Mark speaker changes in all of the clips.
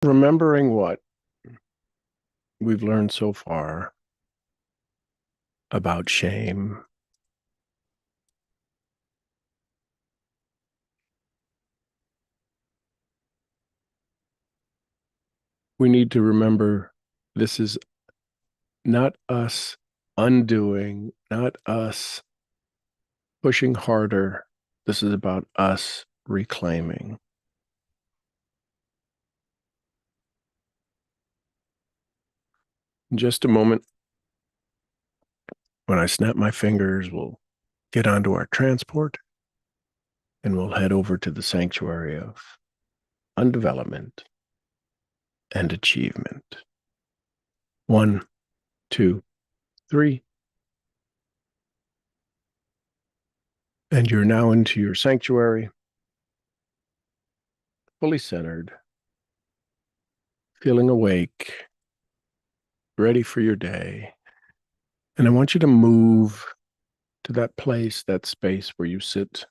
Speaker 1: Remembering what we've learned so far about shame, we need to remember this is not us undoing, not us pushing harder. This is about us reclaiming. In just a moment, when I snap my fingers, we'll get onto our transport and we'll head over to the sanctuary of undevelopment and achievement. 1, 2, 3. And you're now into your sanctuary, fully centered, feeling awake, ready for your day. And I want you to move to that place, that space where you sit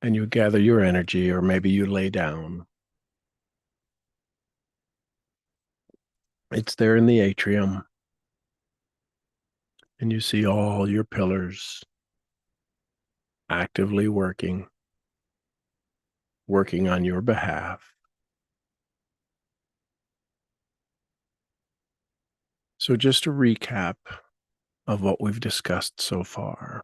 Speaker 1: and you gather your energy, or maybe you lay down. It's there in the atrium, and you see all your pillars actively working on your behalf. So, just a recap of what we've discussed so far.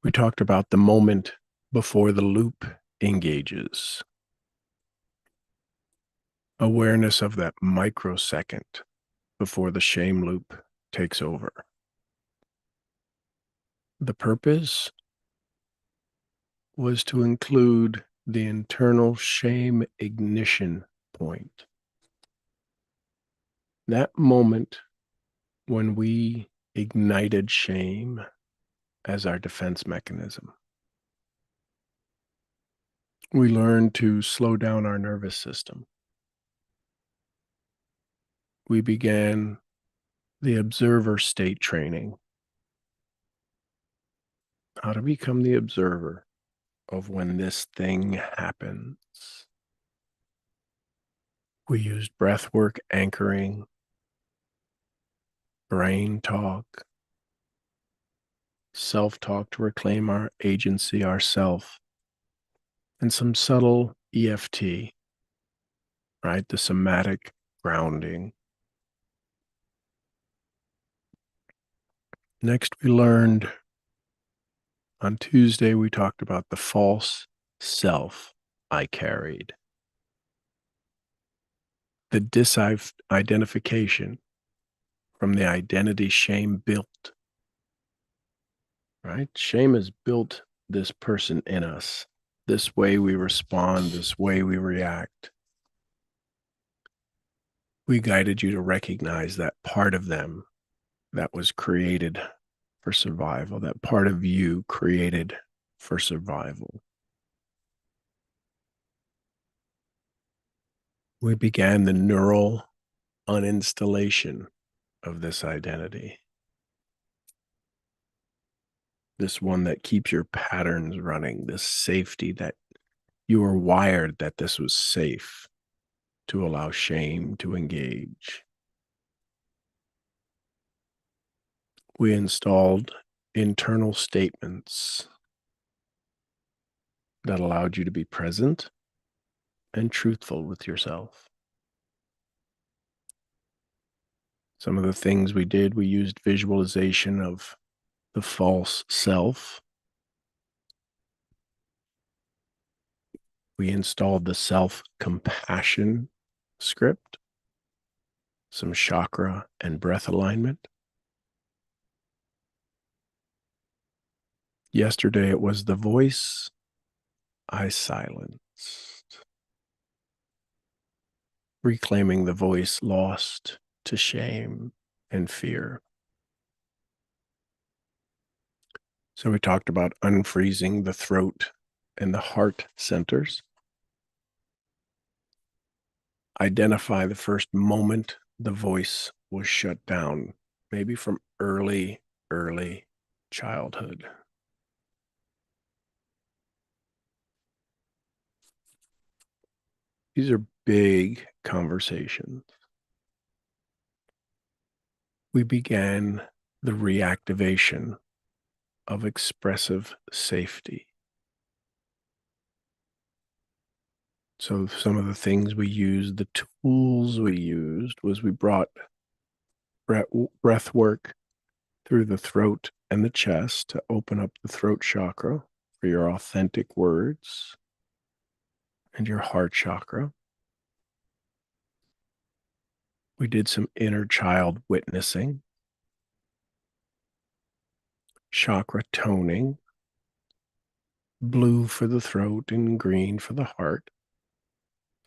Speaker 1: We talked about the moment before the loop engages, awareness of that microsecond before the shame loop takes over. The purpose was to include the internal shame ignition point. That moment when we ignited shame as our defense mechanism. We learned to slow down our nervous system. We began the observer state training. How to become the observer of when this thing happens. We used breath work, anchoring, brain talk, self-talk to reclaim our agency, ourself, and some subtle EFT, right? The somatic grounding. Next, we learned on Tuesday, we talked about the false self I carried. The disidentification from the identity shame built, right? Shame has built this person in us, this way we respond, this way we react. We guided you to recognize that part of them that was created for survival, that part of you created for survival. We began the neural uninstallation of this identity. This one that keeps your patterns running, this safety that you were wired that this was safe to allow shame to engage. We installed internal statements that allowed you to be present and truthful with yourself. Some of the things we did, we used visualization of the false self. We installed the self-compassion script, some chakra and breath alignment. Yesterday, it was the voice I silenced, reclaiming the voice lost to shame and fear. So we talked about unfreezing the throat and the heart centers. Identify the first moment the voice was shut down, maybe from early childhood. These are big conversations. We began the reactivation of expressive safety. So some of the things we used, the tools we used, was we brought breath work through the throat and the chest to open up the throat chakra for your authentic words and your heart chakra. We did some inner child witnessing, chakra toning, blue for the throat and green for the heart,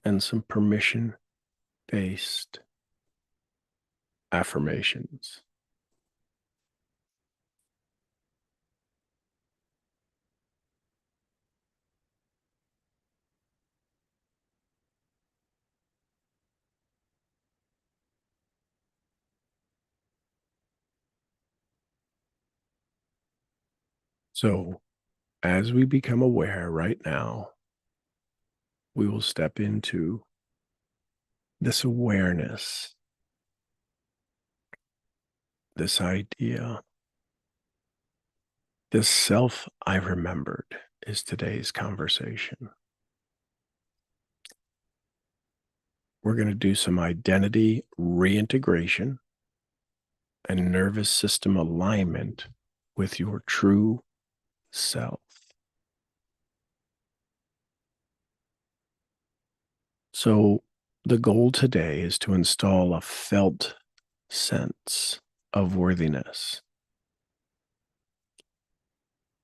Speaker 1: and some permission-based affirmations. So as we become aware right now, we will step into this awareness, this idea, this self I remembered is today's conversation. We're going to do some identity reintegration and nervous system alignment with your true self. So the goal today is to install a felt sense of worthiness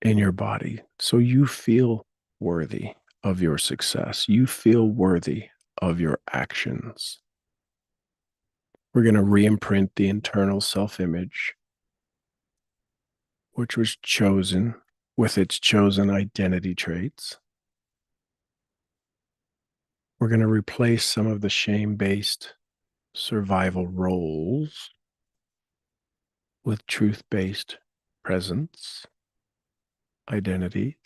Speaker 1: in your body. So you feel worthy of your success. You feel worthy of your actions. We're going to re-imprint the internal self-image, which was chosen with its chosen identity traits. We're going to replace some of the shame-based survival roles with truth-based presence, identities,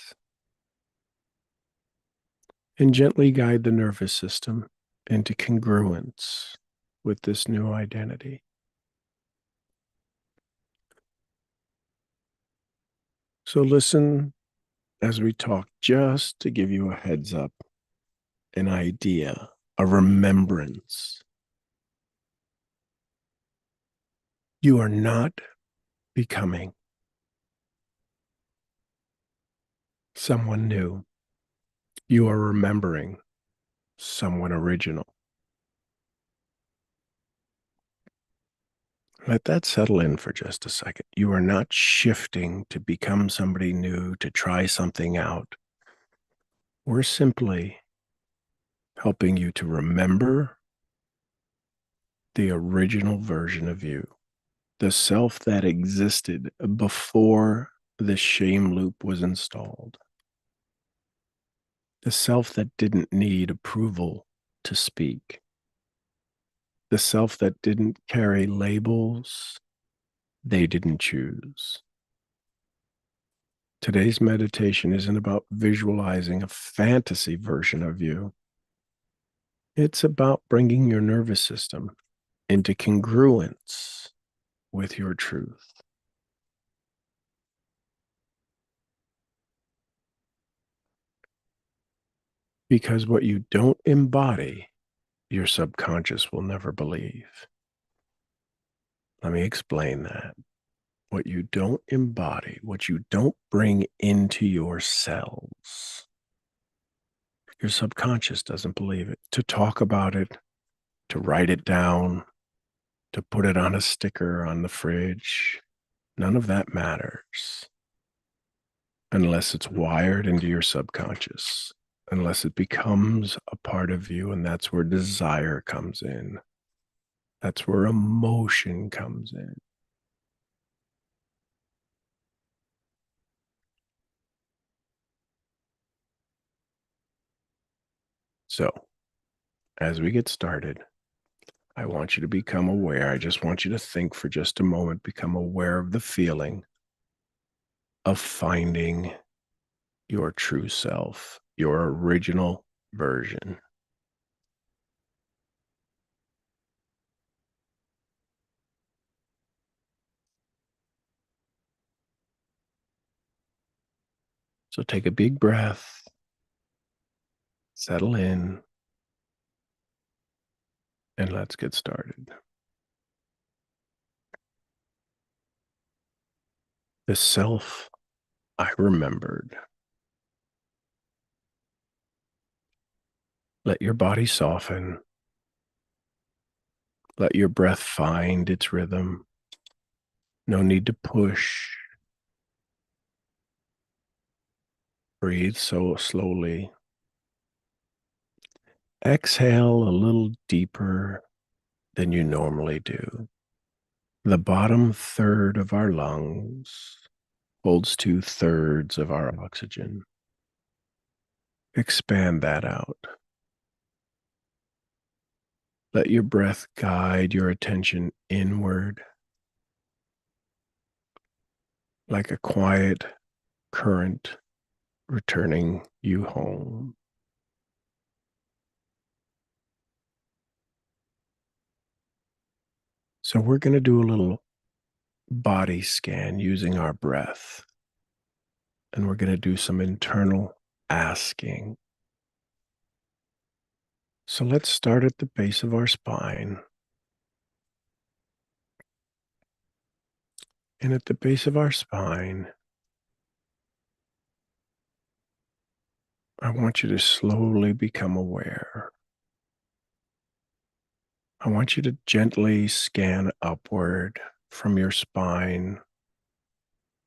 Speaker 1: and gently guide the nervous system into congruence with this new identity. So listen as we talk, just to give you a heads up, an idea, a remembrance. You are not becoming someone new. You are remembering someone original. Let that settle in for just a second. You are not shifting to become somebody new, to try something out. We're simply helping you to remember the original version of you, the self that existed before the shame loop was installed, the self that didn't need approval to speak, the self that didn't carry labels they didn't choose. Today's meditation isn't about visualizing a fantasy version of you. It's about bringing your nervous system into congruence with your truth. Because what you don't embody, your subconscious will never believe. Let me explain that. What you don't embody, what you don't bring into your cells, your subconscious doesn't believe it. To talk about it, to write it down, to put it on a sticker on the fridge, none of that matters unless it's wired into your subconscious, unless it becomes a part of you. And that's where desire comes in. That's where emotion comes in. So, as we get started, I want you to become aware. I just want you to think for just a moment, become aware of the feeling of finding your true self, your original version. So take a big breath, settle in, and let's get started. The self I remembered. Let your body soften. Let your breath find its rhythm. No need to push. Breathe so slowly. Exhale a little deeper than you normally do. The bottom third of our lungs holds 2/3 of our oxygen. Expand that out. Let your breath guide your attention inward like a quiet current returning you home. So we're going to do a little body scan using our breath. And we're going to do some internal asking. So let's start at the base of our spine. And at the base of our spine, I want you to slowly become aware. I want you to gently scan upward from your spine,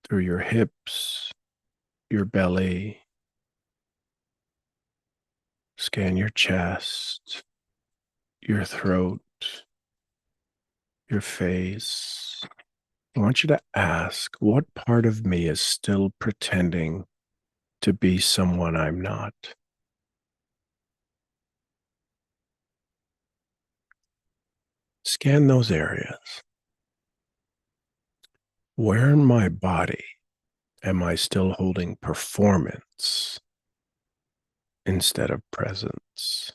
Speaker 1: through your hips, your belly. Scan your chest, your throat, your face. I want you to ask, what part of me is still pretending to be someone I'm not? Scan those areas. Where in my body am I still holding performance instead of presence?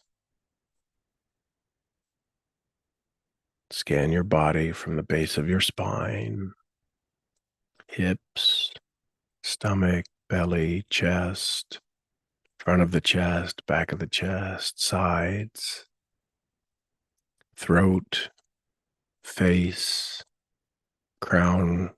Speaker 1: Scan your body from the base of your spine, hips, stomach, belly, chest, front of the chest, back of the chest, sides, throat, face, crown.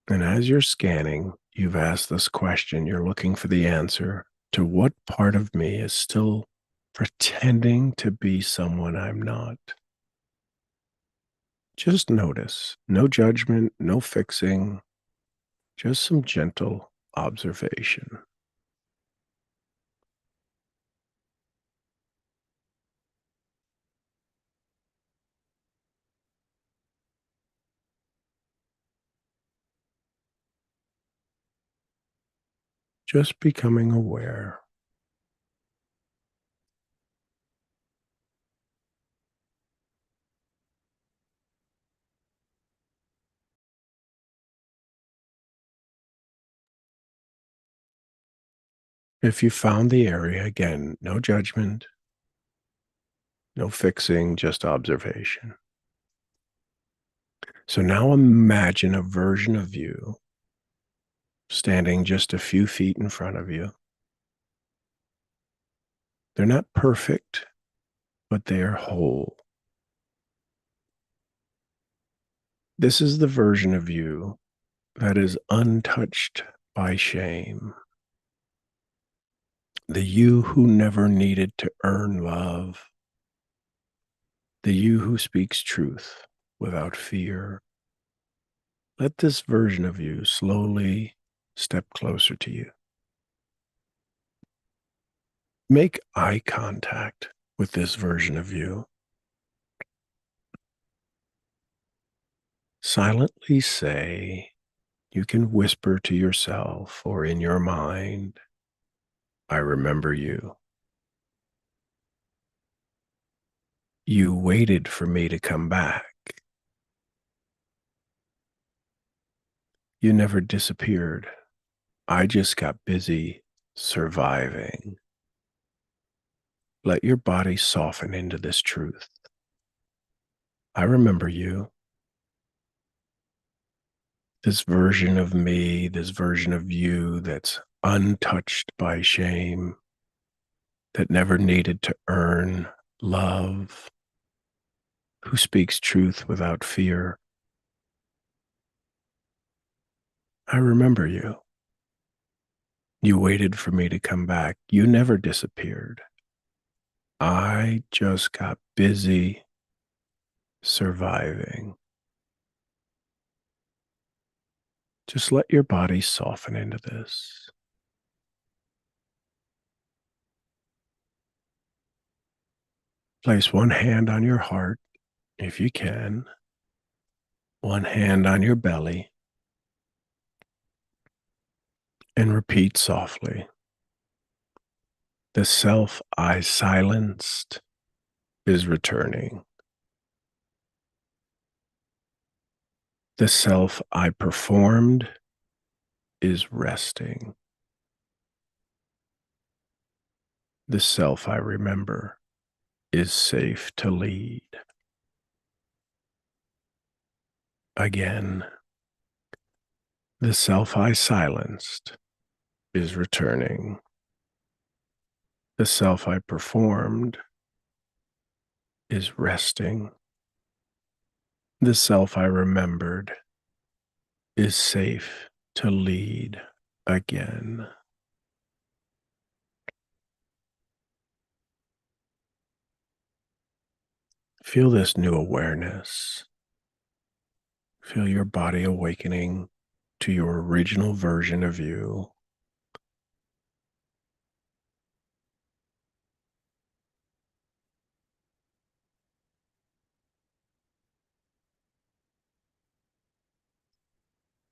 Speaker 1: And as you're scanning, you've asked this question, you're looking for the answer to what part of me is still pretending to be someone I'm not. Just notice, no judgment, no fixing, just some gentle observation. Just becoming aware. If you found the area, again, no judgment, no fixing, just observation. So now imagine a version of you standing just a few feet in front of you. They're not perfect, but they are whole. This is the version of you that is untouched by shame. The you who never needed to earn love. The you who speaks truth without fear. Let this version of you slowly step closer to you. Make eye contact with this version of you. Silently say, you can whisper to yourself or in your mind, I remember you. You waited for me to come back. You never disappeared. I just got busy surviving. Let your body soften into this truth. I remember you. This version of me, this version of you that's untouched by shame, that never needed to earn love, who speaks truth without fear. I remember you. You waited for me to come back. You never disappeared. I just got busy surviving. Just let your body soften into this. Place one hand on your heart, if you can, one hand on your belly, and repeat softly. The self I silenced is returning. The self I performed is resting. The self I remember is safe to lead. Again, the self I silenced is returning. The self I performed is resting. The self I remembered is safe to lead again. Feel this new awareness. Feel your body awakening to your original version of you.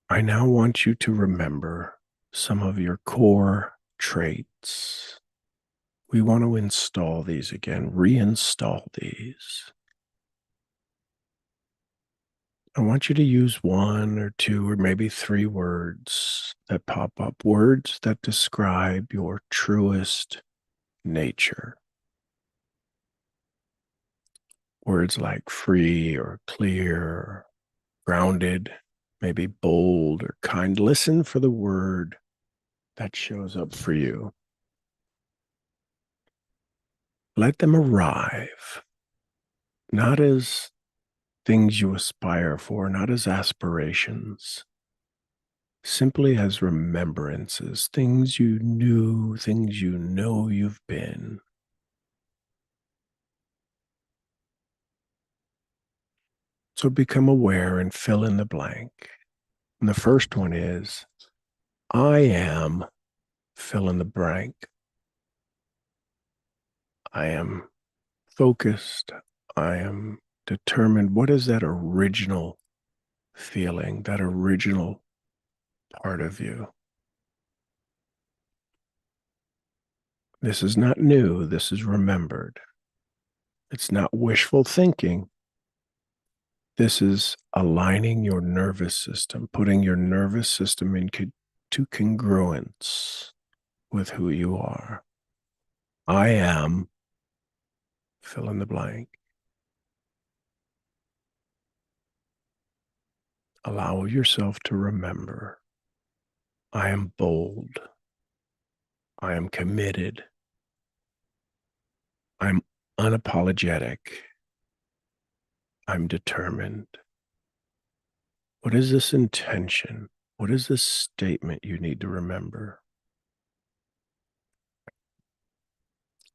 Speaker 1: I now want you to remember some of your core traits. We want to install these again, reinstall these. I want you to use one or two or maybe three words that pop up, words that describe your truest nature. Words like free or clear, grounded, maybe bold or kind. Listen for the word that shows up for you. Let them arrive, not as things you aspire for, not as aspirations, simply as remembrances, things you knew, things you know you've been. So become aware and fill in the blank. And the first one is, I am, fill in the blank. I am focused. I am determined. What is that original feeling, that original part of you? This is not new. This is remembered. It's not wishful thinking. This is aligning your nervous system, putting your nervous system into congruence with who you are. I am, fill in the blank. Allow yourself to remember. I am bold. I am committed. I'm unapologetic. I'm determined. What is this intention? What is this statement you need to remember?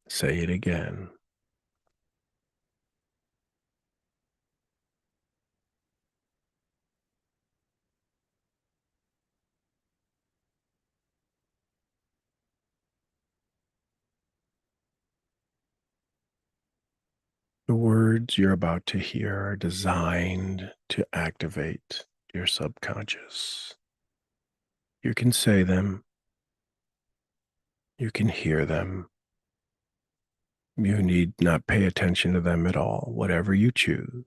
Speaker 1: Say it again. The words you're about to hear are designed to activate your subconscious. You can say them. You can hear them. You need not pay attention to them at all, whatever you choose.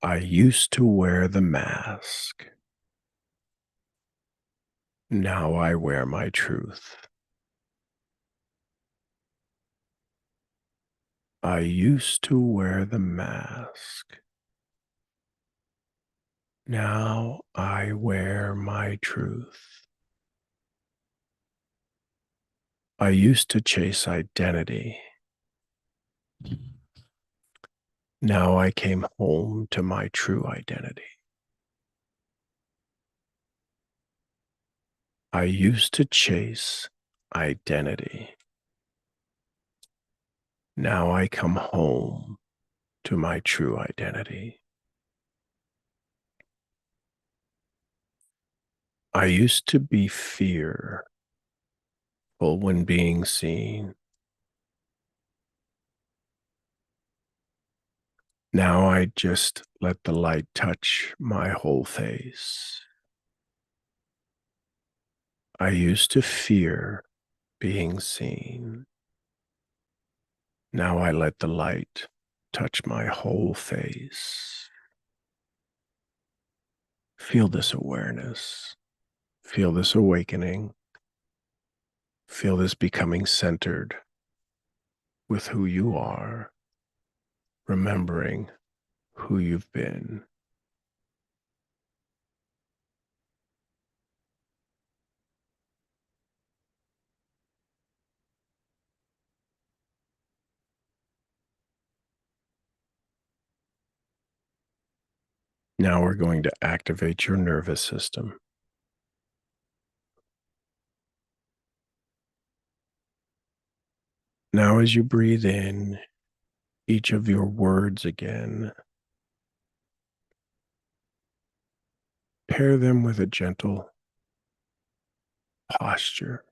Speaker 1: I used to wear the mask. Now I wear my truth. I used to wear the mask. Now I wear my truth. I used to chase identity. Now I came home to my true identity. I used to chase identity. Now I come home to my true identity. I used to be fearful when being seen. Now I just let the light touch my whole face. I used to fear being seen. Now I let the light touch my whole face. Feel this awareness. Feel this awakening. Feel this becoming centered with who you are, remembering who you've been. Now we're going to activate your nervous system. Now, as you breathe in each of your words again, pair them with a gentle posture.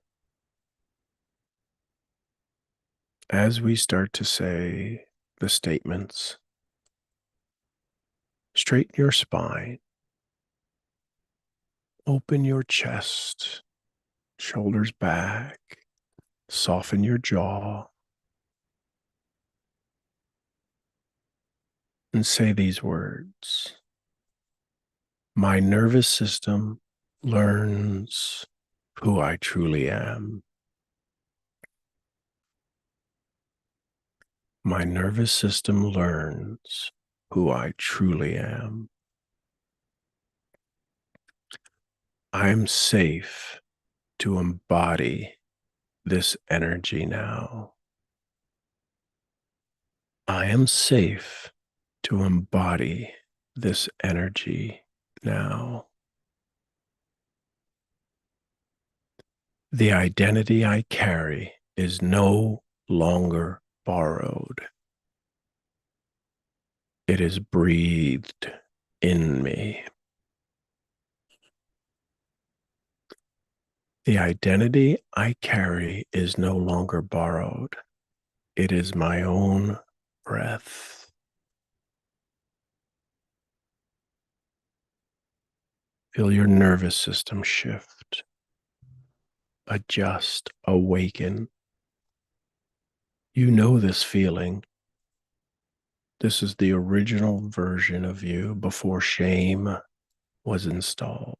Speaker 1: As we start to say the statements, straighten your spine, open your chest, shoulders back, soften your jaw, and say these words. My nervous system learns who I truly am. My nervous system learns who I truly am. I'm safe to embody this energy now. I am safe to embody this energy now. The identity I carry is no longer borrowed. It is breathed in me. The identity I carry is no longer borrowed. It is my own breath. Feel your nervous system shift, adjust, awaken. You know this feeling. This is the original version of you before shame was installed.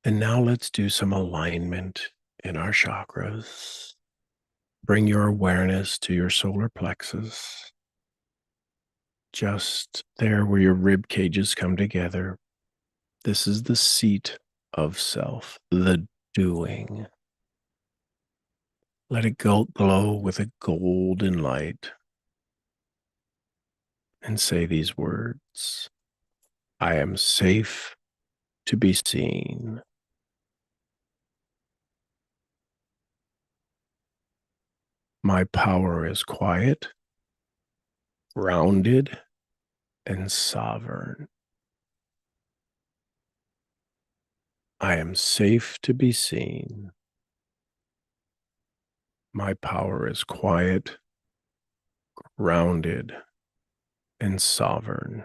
Speaker 1: And now let's do some alignment in our chakras. Bring your awareness to your solar plexus, just there where your rib cages come together. This is the seat of self, the doing. Let it glow with a golden light and say these words. I am safe to be seen. My power is quiet, grounded, and sovereign. I am safe to be seen. My power is quiet, grounded, and sovereign.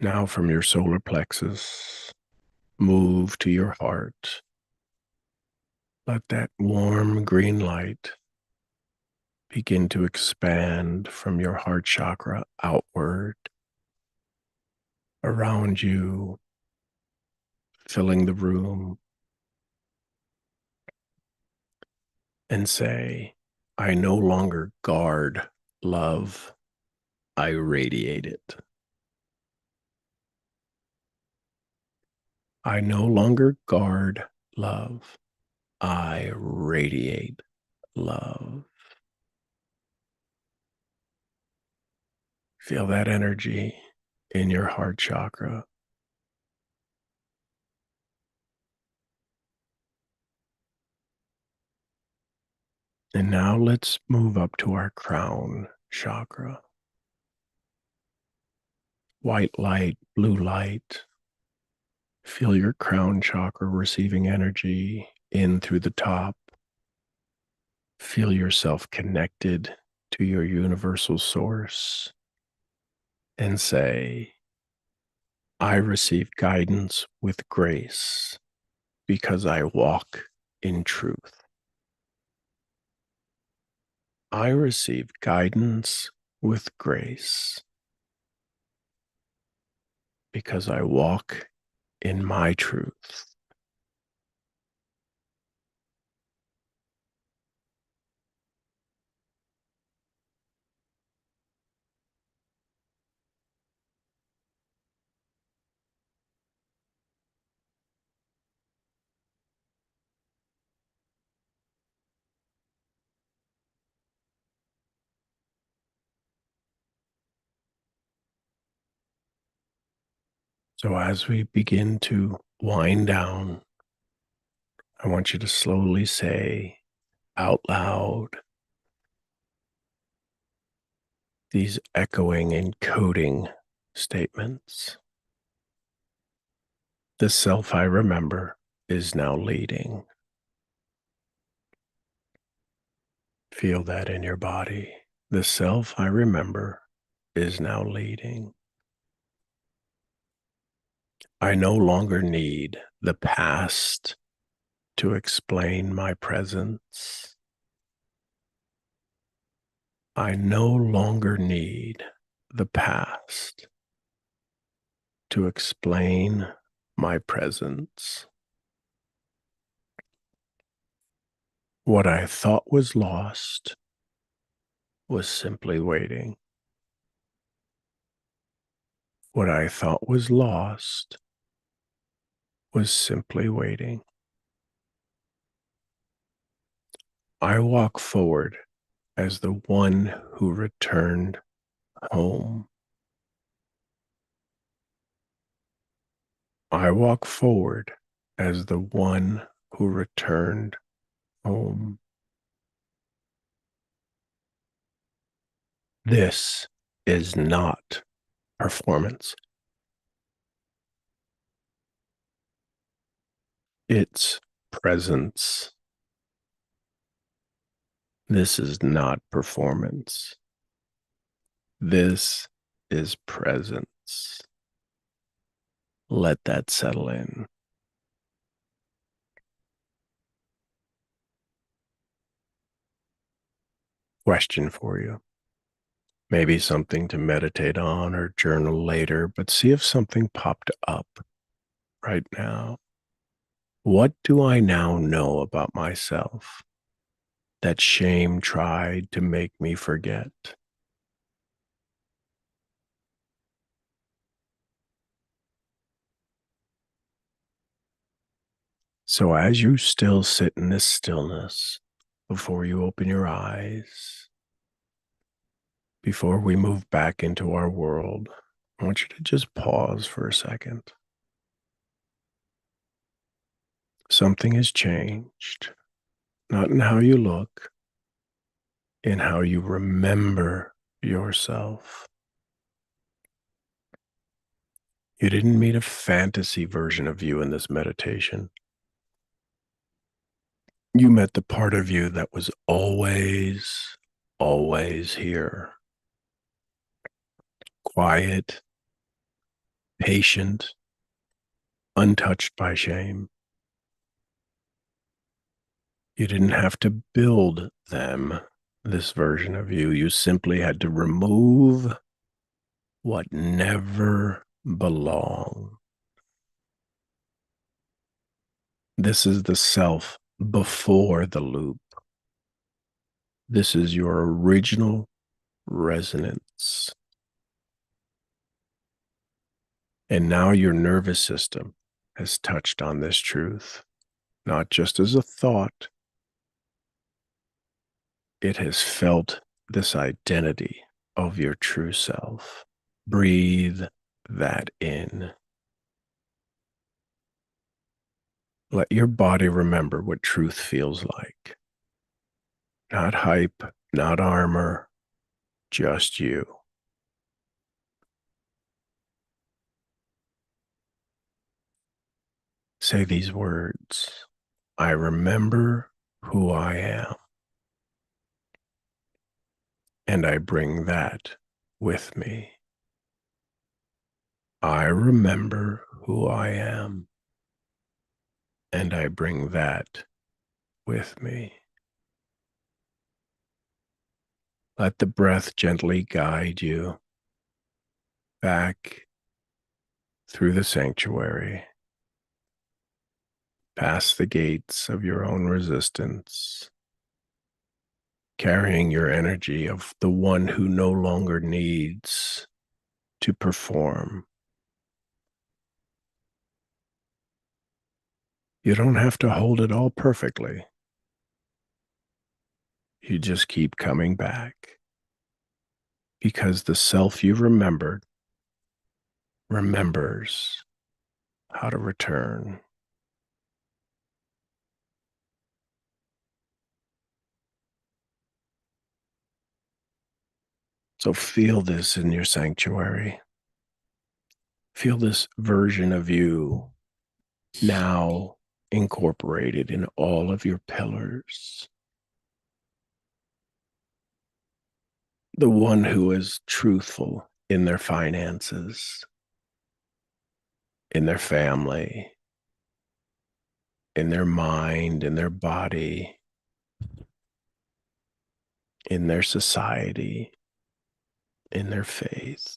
Speaker 1: Now from your solar plexus, move to your heart. Let that warm green light begin to expand from your heart chakra outward, around you, filling the room, and say, I no longer guard love, I radiate it. I no longer guard love, I radiate love. Feel that energy in your heart chakra. And now let's move up to our crown chakra. White light, blue light. Feel your crown chakra receiving energy in through the top. Feel yourself connected to your universal source and say, I receive guidance with grace because I walk in truth. I receive guidance with grace because I walk in my truth. So as we begin to wind down, I want you to slowly say out loud these echoing and coding statements. The self I remember is now leading. Feel that in your body. The self I remember is now leading. I no longer need the past to explain my presence. I no longer need the past to explain my presence. What I thought was lost was simply waiting. What I thought was lost was simply waiting. I walk forward as the one who returned home. I walk forward as the one who returned home. This is not performance. It's presence. This is not performance. This is presence. Let that settle in. Question for you. Maybe something to meditate on or journal later, but see if something popped up right now. What do I now know about myself that shame tried to make me forget? So as you still sit in this stillness, before you open your eyes, before we move back into our world, I want you to just pause for a second. Something has changed, not in how you look, in how you remember yourself. You didn't meet a fantasy version of you in this meditation. You met the part of you that was always, always here. Quiet, patient, untouched by shame. You didn't have to build them, this version of you. You simply had to remove what never belonged. This is the self before the loop. This is your original resonance. And now your nervous system has touched on this truth, not just as a thought. It has felt this identity of your true self. Breathe that in. Let your body remember what truth feels like. Not hype, not armor, just you. Say these words. I remember who I am, and I bring that with me. I remember who I am, and I bring that with me. Let the breath gently guide you back through the sanctuary, past the gates of your own resistance, carrying your energy of the one who no longer needs to perform. You don't have to hold it all perfectly. You just keep coming back because the self you remembered remembers how to return. So feel this in your sanctuary. Feel this version of you now incorporated in all of your pillars. The one who is truthful in their finances, in their family, in their mind, in their body, in their society, in their faith.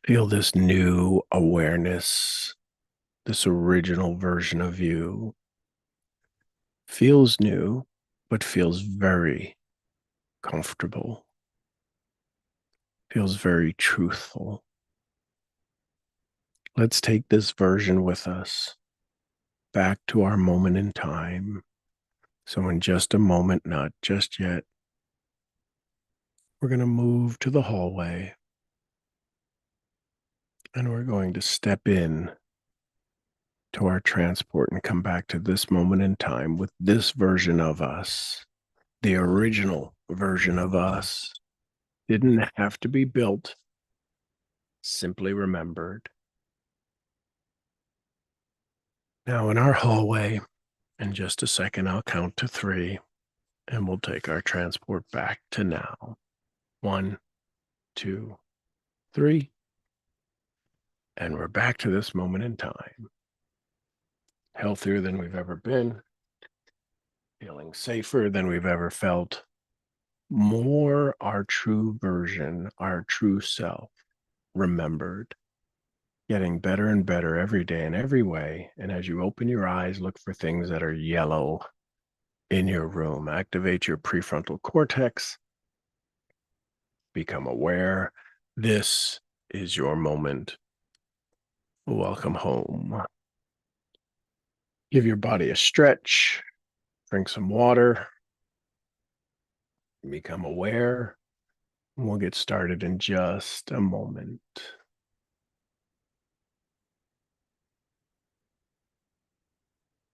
Speaker 1: Feel this new awareness, this original version of you. Feels new, but feels very comfortable. Feels very truthful. Let's take this version with us back to our moment in time. So in just a moment, not just yet, we're going to move to the hallway and we're going to step in to our transport and come back to this moment in time with this version of us. The original version of us didn't have to be built, simply remembered. Now in our hallway, in just a second, I'll count to 3 and we'll take our transport back to now. 1, 2, 3. And we're back to this moment in time. Healthier than we've ever been, feeling safer than we've ever felt, more our true version, our true self, remembered, getting better and better every day in every way. And as you open your eyes, look for things that are yellow in your room. Activate your prefrontal cortex, become aware. This is your moment. Welcome home. Give your body a stretch, drink some water, become aware. We'll get started in just a moment.